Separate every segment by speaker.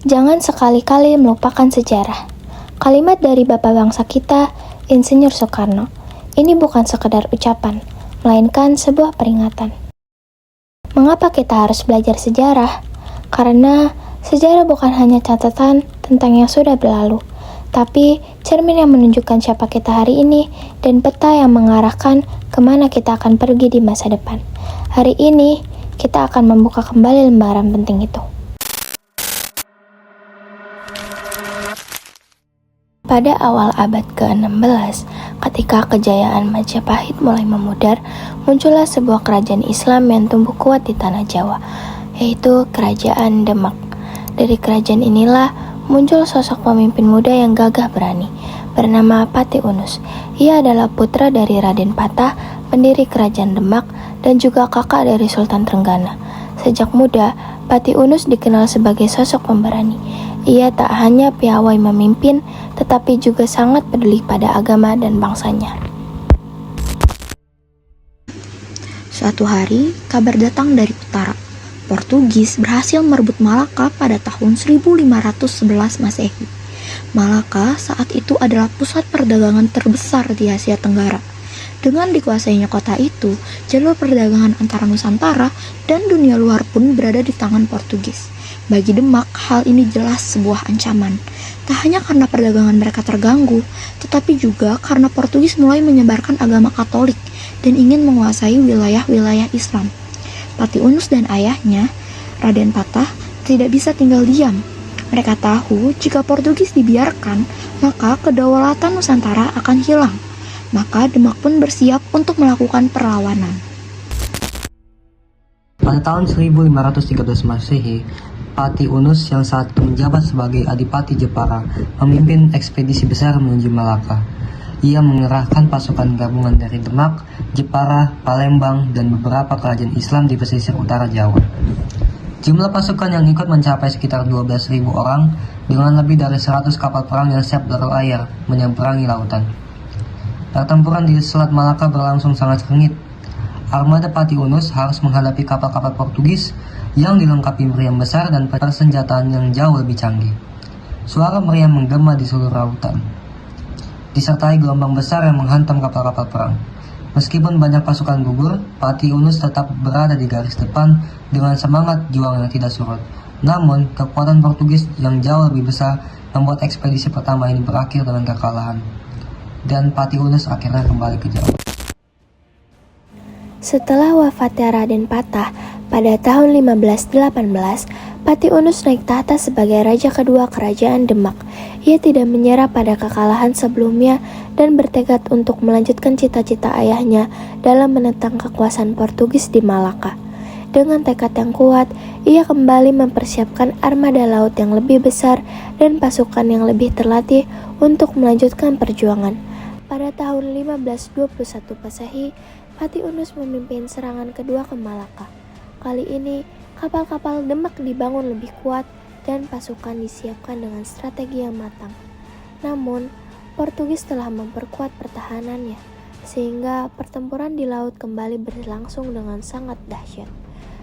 Speaker 1: Jangan sekali-kali melupakan sejarah. Kalimat dari Bapak bangsa kita, Insinyur Soekarno. Ini bukan sekedar ucapan, melainkan sebuah peringatan. Mengapa kita harus belajar sejarah? Karena sejarah bukan hanya catatan tentang yang sudah berlalu, tapi cermin yang menunjukkan siapa kita hari ini dan peta yang mengarahkan kemana kita akan pergi di masa depan. Hari ini, kita akan membuka kembali lembaran penting itu. Pada awal abad ke-16, ketika kejayaan Majapahit mulai memudar, muncullah sebuah kerajaan Islam yang tumbuh kuat di tanah Jawa, yaitu Kerajaan Demak. Dari kerajaan inilah muncul sosok pemimpin muda yang gagah berani, bernama Pati Unus. Ia adalah putra dari Raden Patah, pendiri Kerajaan Demak, dan juga kakak dari Sultan Trenggana. Sejak muda, Pati Unus dikenal sebagai sosok pemberani. Ia tak hanya piawai memimpin, tetapi juga sangat peduli pada agama dan bangsanya.
Speaker 2: Suatu hari, kabar datang dari utara. Portugis berhasil merebut Malaka pada tahun 1511 Masehi. Malaka saat itu adalah pusat perdagangan terbesar di Asia Tenggara. Dengan dikuasainya kota itu, jalur perdagangan antara Nusantara dan dunia luar pun berada di tangan Portugis. Bagi Demak, hal ini jelas sebuah ancaman. Tak hanya karena perdagangan mereka terganggu, tetapi juga karena Portugis mulai menyebarkan agama Katolik dan ingin menguasai wilayah-wilayah Islam. Pati Unus dan ayahnya, Raden Patah, tidak bisa tinggal diam. Mereka tahu jika Portugis dibiarkan, maka kedaulatan Nusantara akan hilang. Maka Demak pun bersiap untuk melakukan perlawanan.
Speaker 3: Pada tahun 1513 Masehi, Pati Unus yang saat itu menjabat sebagai Adipati Jepara memimpin ekspedisi besar menuju Malaka. Ia mengerahkan pasukan gabungan dari Demak, Jepara, Palembang, dan beberapa kerajaan Islam di pesisir utara Jawa. Jumlah pasukan yang ikut mencapai sekitar 12.000 orang dengan lebih dari 100 kapal perang yang siap berlayar menyeberangi lautan. Pertempuran di Selat Malaka berlangsung sangat sengit. Armada Pati Unus harus menghadapi kapal-kapal Portugis yang dilengkapi meriam besar dan persenjataan yang jauh lebih canggih. Suara meriam menggema di seluruh lautan, disertai gelombang besar yang menghantam kapal-kapal perang. Meskipun banyak pasukan gugur, Pati Unus tetap berada di garis depan dengan semangat juang yang tidak surut. Namun, kekuatan Portugis yang jauh lebih besar membuat ekspedisi pertama ini berakhir dengan kekalahan, dan Pati Unus akhirnya kembali ke Jawa.
Speaker 1: Setelah wafatnya Raden Patah pada tahun 1518, Pati Unus naik tahta sebagai raja kedua Kerajaan Demak. Ia tidak menyerah pada kekalahan sebelumnya dan bertekad untuk melanjutkan cita-cita ayahnya dalam menentang kekuasaan Portugis di Malaka. Dengan tekad yang kuat, ia kembali mempersiapkan armada laut yang lebih besar dan pasukan yang lebih terlatih untuk melanjutkan perjuangan. Pada tahun 1521 Masehi, Pati Unus memimpin serangan kedua ke Malaka. Kali ini, kapal-kapal Demak dibangun lebih kuat dan pasukan disiapkan dengan strategi yang matang. Namun, Portugis telah memperkuat pertahanannya, sehingga pertempuran di laut kembali berlangsung dengan sangat dahsyat.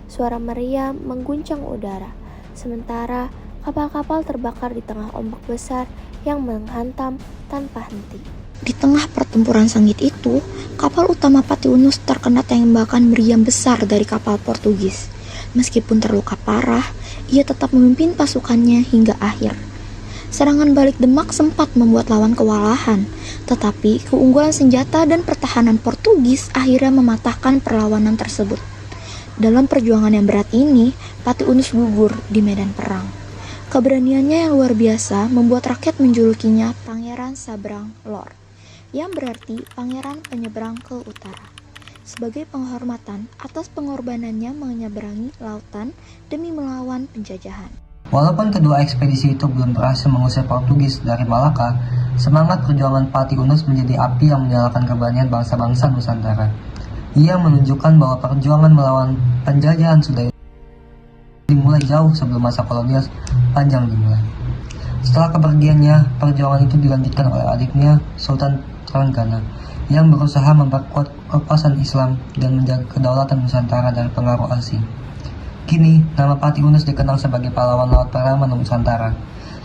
Speaker 1: Suara meriam mengguncang udara, sementara kapal-kapal terbakar di tengah ombak besar yang menghantam tanpa henti.
Speaker 2: Di tengah pertempuran sengit itu, kapal utama Pati Unus terkena tembakan meriam besar dari kapal Portugis. Meskipun terluka parah, ia tetap memimpin pasukannya hingga akhir. Serangan balik Demak sempat membuat lawan kewalahan, tetapi keunggulan senjata dan pertahanan Portugis akhirnya mematahkan perlawanan tersebut. Dalam perjuangan yang berat ini, Pati Unus gugur di medan perang. Keberaniannya yang luar biasa membuat rakyat menjulukinya Pangeran Sabrang Lor, yang berarti pangeran penyeberang ke utara, sebagai penghormatan atas pengorbanannya menyeberangi lautan demi melawan penjajahan.
Speaker 3: Walaupun kedua ekspedisi itu belum berhasil mengusir Portugis dari Malaka, semangat perjuangan Pati Unus menjadi api yang menyalakan keberanian bangsa-bangsa Nusantara. Ia menunjukkan bahwa perjuangan melawan penjajahan sudah dimulai jauh sebelum masa kolonial panjang dimulai. Setelah kepergiannya, perjuangan itu dilanjutkan oleh adiknya, Sultan Trenggana, yang berusaha memperkuat kekuasaan Islam dan menjaga kedaulatan Nusantara dari pengaruh asing. Kini, nama Pati Unus dikenal sebagai pahlawan laut pertama Nusantara,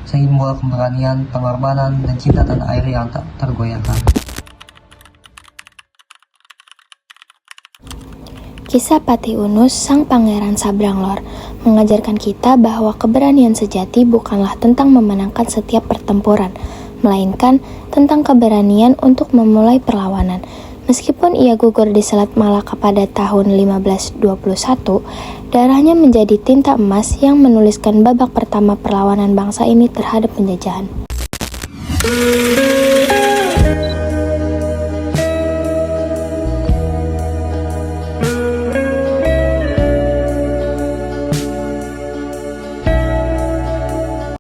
Speaker 3: simbol keberanian, pengorbanan, dan cinta tanah air yang tak tergoyahkan.
Speaker 1: Kisah Pati Unus, sang pangeran Sabranglor, mengajarkan kita bahwa keberanian sejati bukanlah tentang memenangkan setiap pertempuran, melainkan tentang keberanian untuk memulai perlawanan. Meskipun ia gugur di Selat Malaka pada tahun 1521, darahnya menjadi tinta emas yang menuliskan babak pertama perlawanan bangsa ini terhadap penjajahan.